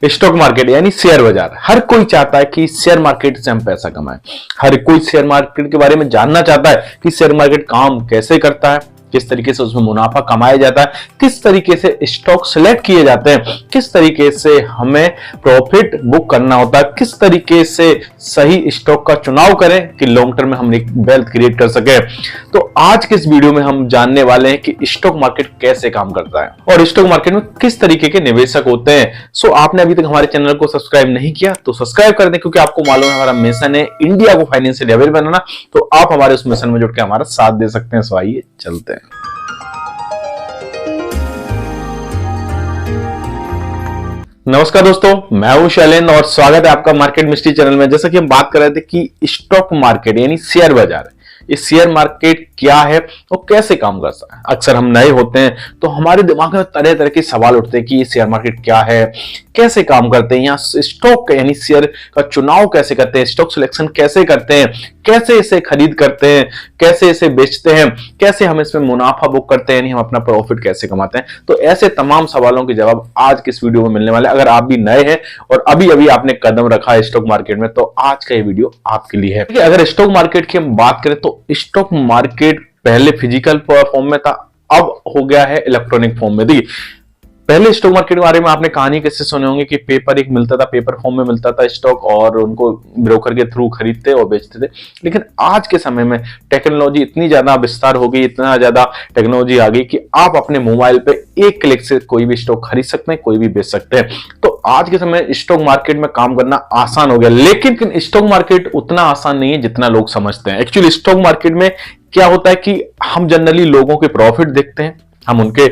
Stock market यानी share बाजार। हर कोई चाहता है कि शेयर मार्केट से हम पैसा कमाएं। हर कोई शेयर मार्केट के बारे में जानना चाहता है कि शेयर मार्केट काम कैसे करता है, किस तरीके से उसमें मुनाफा कमाया जाता है, किस तरीके से स्टॉक सिलेक्ट किए जाते हैं, किस तरीके से हमें प्रॉफिट बुक करना होता है, किस तरीके से सही स्टॉक का चुनाव करें कि लॉन्ग टर्म में हम एक वेल्थ क्रिएट कर सके। तो आज के इस वीडियो में हम जानने वाले हैं कि स्टॉक मार्केट कैसे काम करता है और स्टॉक मार्केट में किस तरीके के निवेशक होते हैं। सो आपने अभी तक हमारे चैनल को सब्सक्राइब नहीं किया तो सब्सक्राइब कर दें, क्योंकि आपको मालूम है हमारा मिशन है इंडिया को फाइनेंशियली अवेयर बनाना। तो आप हमारे उस मिशन में जुड़ के हमारा साथ दे सकते हैं। सो आइए चलते हैं। नमस्कार दोस्तों, मैं हूं शैलेंद्र और स्वागत है आपका मार्केट मिस्ट्री चैनल में। जैसा कि हम बात कर रहे थे कि स्टॉक मार्केट यानी शेयर बाजार, ये शेयर मार्केट क्या है और कैसे काम करता है। अक्सर हम नए होते हैं तो हमारे दिमाग में तरह तरह के सवाल उठते हैं कि ये शेयर मार्केट क्या है, कैसे काम करते हैं, यहाँ स्टॉक यानी शेयर का चुनाव कैसे करते हैं, स्टॉक सिलेक्शन कैसे करते हैं, कैसे इसे खरीद करते हैं, कैसे इसे बेचते हैं, कैसे हम इसमें मुनाफा बुक करते हैं, यानी हम अपना प्रॉफिट कैसे कमाते हैं। तो ऐसे तमाम सवालों के जवाब आज के इस वीडियो में मिलने वाले हैं। अगर आप भी नए हैं और अभी अभी आपने कदम रखा है स्टॉक मार्केट में तो आज का ये वीडियो आपके लिए है। अगर स्टॉक मार्केट की हम बात करें तो स्टॉक मार्केट पहले फिजिकल फॉर्म में था, अब हो गया है इलेक्ट्रॉनिक फॉर्म में। देखिए, पहले स्टॉक मार्केट के बारे में आपने कहानी कैसे सुने होंगे कि पेपर एक मिलता था, पेपर फॉर्म में मिलता था स्टॉक और उनको ब्रोकर के थ्रू खरीदते और बेचते थे। लेकिन आज के समय में टेक्नोलॉजी इतनी ज्यादा विस्तार हो गई, इतना ज्यादा टेक्नोलॉजी आ गई कि आप अपने मोबाइल पे एक क्लिक से कोई भी स्टॉक खरीद सकते हैं, कोई भी बेच सकते हैं। तो आज के समय स्टॉक मार्केट में काम करना आसान हो गया। लेकिन स्टॉक मार्केट उतना आसान नहीं है जितना लोग समझते हैं। एक्चुअली स्टॉक मार्केट में क्या होता है कि हम जनरली लोगों के प्रॉफिट देखते हैं, हम उनके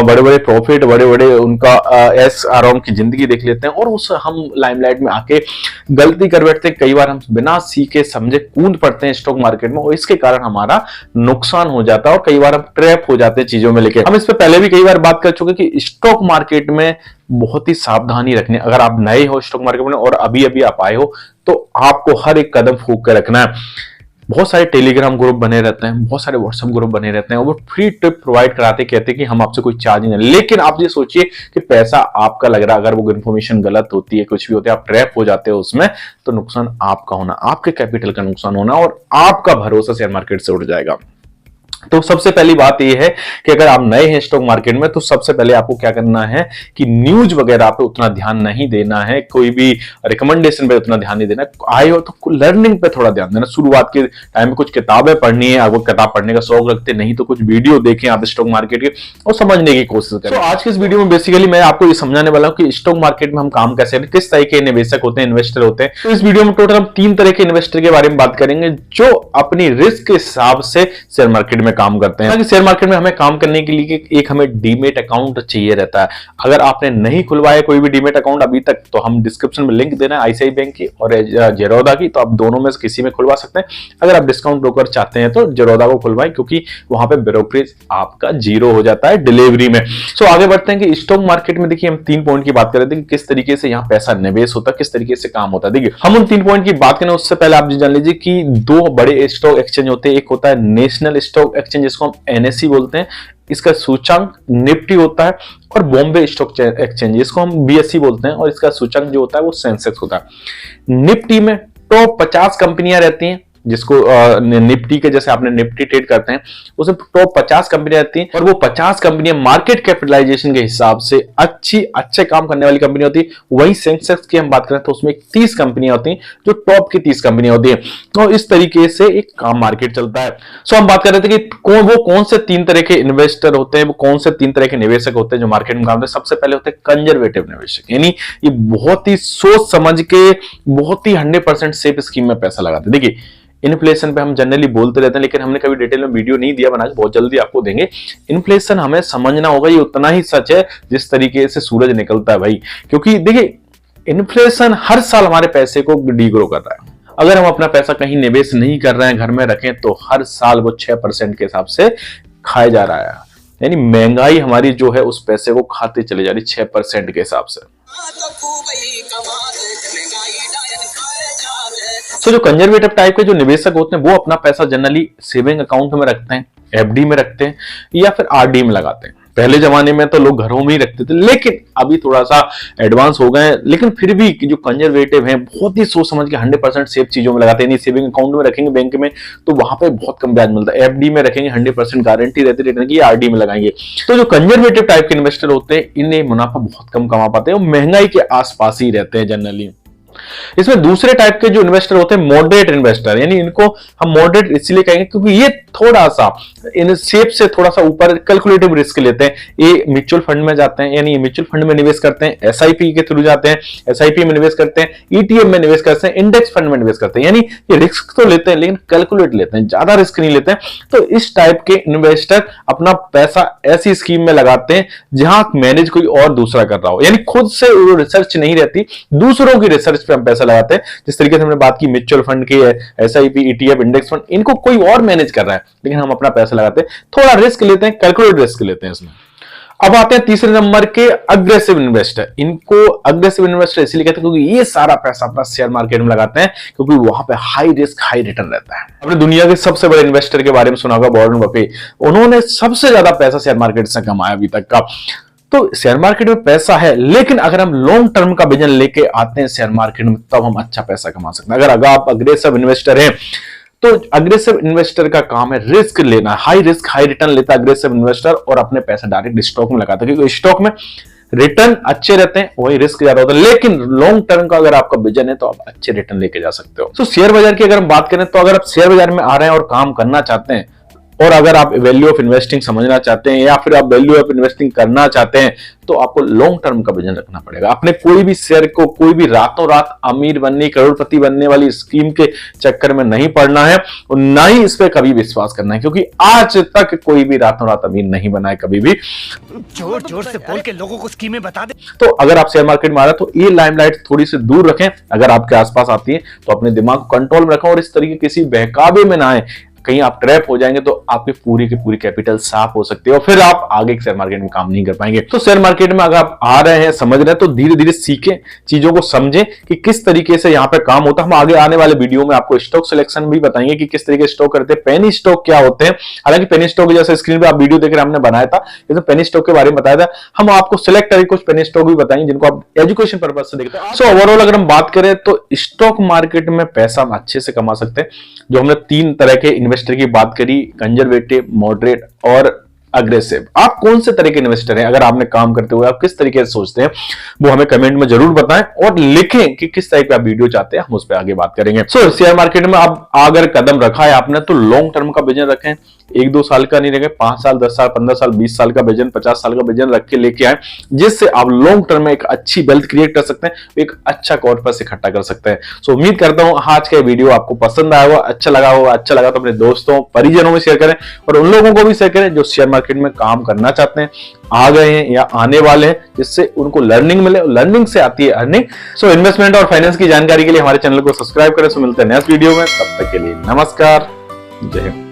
बड़े बड़े प्रॉफिट, बड़े बड़े उनका ऐश आराम की जिंदगी देख लेते हैं और उस हम लाइमलाइट में आके गलती कर बैठते हैं। कई बार हम बिना सीखे समझे कूद पड़ते हैं स्टॉक मार्केट में और इसके कारण हमारा नुकसान हो जाता है और कई बार हम ट्रैप हो जाते हैं चीजों में लेके। हम इस पे पहले भी कई बार बात कर चुके कि स्टॉक मार्केट में बहुत ही सावधानी रखनी। अगर आप नए हो स्टॉक मार्केट में और अभी अभी आप आए हो तो आपको हर एक कदम फूंक कर रखना है। बहुत सारे टेलीग्राम ग्रुप बने रहते हैं, बहुत सारे व्हाट्सएप ग्रुप बने रहते हैं और वो फ्री टिप प्रोवाइड कराते, कहते हैं कि हम आपसे कोई चार्ज नहीं। लेकिन आप ये सोचिए कि पैसा आपका लग रहा है, अगर वो इन्फॉर्मेशन गलत होती है, कुछ भी होता है, आप ट्रैप हो जाते हो उसमें, तो नुकसान आपका होना, आपके कैपिटल का नुकसान होना और आपका भरोसा शेयर मार्केट से उठ जाएगा। तो सबसे पहली बात यह है कि अगर आप नए हैं स्टॉक मार्केट में तो सबसे पहले आपको क्या करना है कि न्यूज वगैरह पे उतना ध्यान नहीं देना है, कोई भी रिकमेंडेशन पे उतना ध्यान नहीं देना। आए हो तो लर्निंग पे थोड़ा ध्यान देना। शुरुआत के टाइम में कुछ किताबें पढ़नी है, अगर किताब पढ़ने का शौक रखते नहीं तो कुछ वीडियो देखें आप स्टॉक मार्केट के और समझने की कोशिश करें। तो आज के इस वीडियो में बेसिकली मैं आपको ये समझाने वाला हूँ कि स्टॉक मार्केट में हम काम कैसे करें, किस तरह के निवेशक होते हैं, इन्वेस्टर होते हैं। तो इस वीडियो में टोटल हम 3 तरह के इन्वेस्टर के बारे में बात करेंगे जो अपनी रिस्क के हिसाब से शेयर मार्केट में काम करते हैं। शेयर मार्केट में हमें काम करने के लिए एक हमें डीमेट अकाउंट चाहिए रहता है। अगर आपने नहीं खुलवाया कोई भी डीमेट अकाउंट अभी तक तो हम डिस्क्रिप्शन में लिंक देना है आईसीआई बैंक की और जेरोदा की, तो आप दोनों में से किसी में खुलवा सकते हैं। अगर आप डिस्काउंट ब्रोकर चाहते हैं तो जेरोदा को खुलवाएं, क्योंकि वहां पे ब्रोकरेज आपका 0 हो जाता है डिलीवरी में। सो आगे बढ़ते हैं कि स्टॉक मार्केट में देखिए हम 3 पॉइंट की बात कर रहे थे कि किस तरीके से यहाँ पैसा निवेश होता है, किस तरीके से काम होता है। देखिए, हम उन 3 पॉइंट की बात करें उससे पहले आप जान लीजिए कि 2 बड़े स्टॉक एक्सचेंज होते हैं। एक होता है नेशनल स्टॉक एक्सचेंज जिसको हम एनएसई बोलते हैं, इसका सूचकांक निफ्टी होता है, और बॉम्बे स्टॉक एक्सचेंज जिसको हम बीएसई बोलते हैं और इसका सूचकांक जो होता है वो सेंसेक्स होता है। निफ्टी में टॉप 50 कंपनियां रहती हैं, जिसको निफ्टी के जैसे आपने निफ्टी ट्रेड करते हैं उसमें टॉप 50 कंपनियां रहती हैं और वो 50 कंपनियां मार्केट कैपिटलाइजेशन के हिसाब से अच्छे काम करने वाली कंपनी होती है। वही सेंसेक्स की हम बात करें तो उसमें 30 कंपनियां होती हैं जो टॉप की 30 कंपनियां होती हैं। तो इस तरीके से एक काम मार्केट चलता है। सो हम बात कर रहे थे कि वो कौन से 3 तरह के इन्वेस्टर होते हैं, वो कौन से 3 तरह के निवेशक होते हैं जो मार्केट में काम करते हैं। सबसे पहले होते हैं कंजर्वेटिव निवेशक, यानी ये बहुत ही सोच समझ के बहुत ही 100% सेफ स्कीम में पैसा लगाते हैं। देखिए, इन्फ्लेशन पे हम जनरली बोलते रहते हैं लेकिन हमने कभी डिटेल में वीडियो नहीं दिया बना के, बहुत जल्दी आपको देंगे। इन्फ्लेशन हमें समझना होगा, ये उतना ही सच है जिस तरीके से सूरज निकलता है भाई। क्योंकि देखिए, इन्फ्लेशन हर साल हमारे पैसे को डीग्रो कर रहा है। अगर हम अपना पैसा कहीं निवेश नहीं कर रहे हैं, घर में रखें, तो हर साल वो 6% के हिसाब से खाया जा रहा है। यानी महंगाई हमारी जो है उस पैसे को खाते चले जा रही 6% के हिसाब से। सो जो कंजर्वेटिव टाइप के जो निवेशक होते हैं वो अपना पैसा जनरली सेविंग अकाउंट में रखते हैं, एफडी में रखते हैं या फिर आरडी में लगाते हैं। पहले जमाने में तो लोग घरों में ही रखते थे, लेकिन अभी थोड़ा सा एडवांस हो गए, लेकिन फिर भी जो कंजर्वेटिव हैं बहुत ही सोच समझ के 100% सेफ चीजों में लगाते हैं। सेविंग अकाउंट में रखेंगे बैंक में तो वहां पे बहुत कम ब्याज मिलता है, एफडी में रखेंगे 100% गारंटी रहती है रिटर्न की, आरडी में लगाएंगे। तो जो कंजर्वेटिव टाइप के इन्वेस्टर होते हैं इन्हें मुनाफा बहुत कम कमा पाते हैं और महंगाई के आसपास ही रहते हैं जनरली। इसमें दूसरे टाइप के जो इन्वेस्टर होते हैं मॉडरेट इन्वेस्टर, यानी इनको हम मॉडरेट इसलिए कहेंगे क्योंकि ये थोड़ा सा इन शेप से थोड़ा सा ऊपर कैलकुलेटिव रिस्क लेते हैं। ये म्यूचुअल फंड में जाते हैं, यानी म्यूचुअल फंड में निवेश करते हैं, एसआईपी के थ्रू जाते हैं, एसआईपी में निवेश करते हैं, ईटीएफ में निवेश करते हैं, इंडेक्स फंड में निवेश करते हैं, यानी ये रिस्क तो लेते हैं लेकिन कैलकुलेट लेते हैं, ज्यादा रिस्क नहीं लेते हैं। तो इस टाइप के इन्वेस्टर अपना पैसा ऐसी स्कीम में लगाते हैं जहां मैनेज कोई और दूसरा कर रहा हो, यानी खुद से रिसर्च नहीं रहती, दूसरों की रिसर्च पे हम पैसा लगाते हैं। जिस तरीके से हमने बात की म्यूचुअल फंड की, एसआईपी, ईटीएफ, इंडेक्स फंड, इनको कोई और मैनेज कर रहा है लेकिन हम अपना पैसा लगाते हैं, थोड़ा रिस्क लेते हैं, कैलकुलेट रिस्क लेते हैं इसमें। अब आते हैं तीसरे नंबर के अग्रेसिव इन्वेस्टर। इनको अग्रेसिव इन्वेस्टर इसलिए कहते हैं क्योंकि ये सारा पैसा अपना शेयर मार्केट में लगाते हैं, क्योंकि वहां पे हाई रिस्क हाई रिटर्न रहता है। अपने दुनिया के सबसे बड़े इन्वेस्टर के बारे में सुना होगा, वॉरेन बफेट। उन्होंने सबसे ज्यादा पैसा शेयर मार्केट से कमाया अभी तक का। तो शेयर मार्केट में पैसा है, लेकिन अगर हम लॉन्ग टर्म का विजन लेके आते हैं शेयर मार्केट में तब हम अच्छा पैसा कमा सकते हैं। अगर आप अग्रेसिव इन्वेस्टर हैं तो अग्रेसिव इन्वेस्टर का काम है रिस्क लेना, हाई रिस्क हाई रिटर्न लेता है अग्रेसिव इन्वेस्टर और अपने पैसा डायरेक्ट स्टॉक में लगाता है, क्योंकि स्टॉक में रिटर्न अच्छे रहते हैं, वही रिस्क ज्यादा होता है। लेकिन लॉन्ग टर्म का अगर आपका विजन है तो आप अच्छे रिटर्न लेके जा सकते हो। तो शेयर बाजार की अगर हम बात करें तो अगर आप शेयर बाजार में आ रहे हैं और काम करना चाहते हैं और अगर आप वैल्यू ऑफ इन्वेस्टिंग समझना चाहते हैं या फिर आप वैल्यू ऑफ इन्वेस्टिंग करना चाहते हैं तो आपको लॉन्ग टर्म का विजन रखना पड़ेगा। अपने कोई भी शेयर को कोई भी रातों रात अमीर बनने करोड़पति बनने वाली स्कीम के चक्कर में नहीं पड़ना है और ना ही इस पे कभी विश्वास करना है, क्योंकि आज तक कोई भी रातों रात अमीर नहीं बना है कभी भी। जोर जोर से बोल के लोगों को स्कीमें बता दे। तो अगर आप शेयर मार्केट में आ रहे हैं तो ये लाइमलाइट थोड़ी सी दूर रखें, अगर आपके आसपास आती है तो अपने दिमाग को कंट्रोल में रखें और इस तरीके किसी बहकावे में ना आए, कहीं आप ट्रैप हो जाएंगे तो आपकी पूरी की पूरी कैपिटल साफ हो सकती है और फिर आप आगे शेयर मार्केट में काम नहीं कर पाएंगे। तो शेयर मार्केट में अगर आप आ रहे हैं समझ रहे हैं तो धीरे धीरे सीखें, चीजों को समझें कि किस तरीके से यहाँ पे काम होता है। हम आगे आने वाले वीडियो में आपको स्टॉक सिलेक्शन भी बताएंगे कि किस तरीके से स्टॉक करते हैं, पेनी स्टॉक क्या होते हैं। हालांकि पेनी स्टॉक जैसे स्क्रीन पे आप वीडियो देख रहे हैं हमने बनाया था, ये तो पेनी स्टॉक के बारे में बताया था। हम आपको सिलेक्ट करके कुछ पेनी स्टॉक भी बताएंगे जिनको आप एजुकेशन पर्पज से देखते हैं। सो ओवरऑल अगर हम बात करें तो स्टॉक मार्केट में पैसा हम अच्छे से कमा सकते हैं। जो हमने 3 तरह के इन्वेस्टर की बात करी, कंजर्वेटिव, मॉडरेट और अग्रेसिव। आप कौन से तरह के इन्वेस्टर हैं, अगर आपने काम करते हुए आप किस तरीके से सोचते हैं वो हमें कमेंट में जरूर बताएं और लिखें कि किस तरह का वीडियो चाहते हैं, हम उस पर आगे बात करेंगे। सो शेयर मार्केट में अब अगर कदम रखा है आपने तो लॉन्ग टर्म का विजन रखें, 1-2 साल का नहीं रखें, 5 साल 10 साल 15 साल 20 साल का विजन 50 साल का विजन रख के लेके आए, जिससे आप लॉन्ग टर्म में एक अच्छी वेल्थ क्रिएट कर सकते हैं, एक अच्छा कॉर्पस इकट्ठा कर सकते हैं। सो उम्मीद करता हूं आज का वीडियो आपको पसंद आया होगा, अच्छा लगा होगा। अच्छा लगा तो अपने दोस्तों परिजनों में शेयर करें और उन लोगों को भी शेयर करें जो शेयर मार्केट में काम करना चाहते हैं, आ गए हैं या आने वाले हैं, जिससे उनको लर्निंग मिले। लर्निंग से आती है अर्निंग। सो इन्वेस्टमेंट और फाइनेंस की जानकारी के लिए हमारे चैनल को सब्सक्राइब करें। सो मिलते हैं नेक्स्ट वीडियो में, तब तक के लिए नमस्कार, जय हिंद।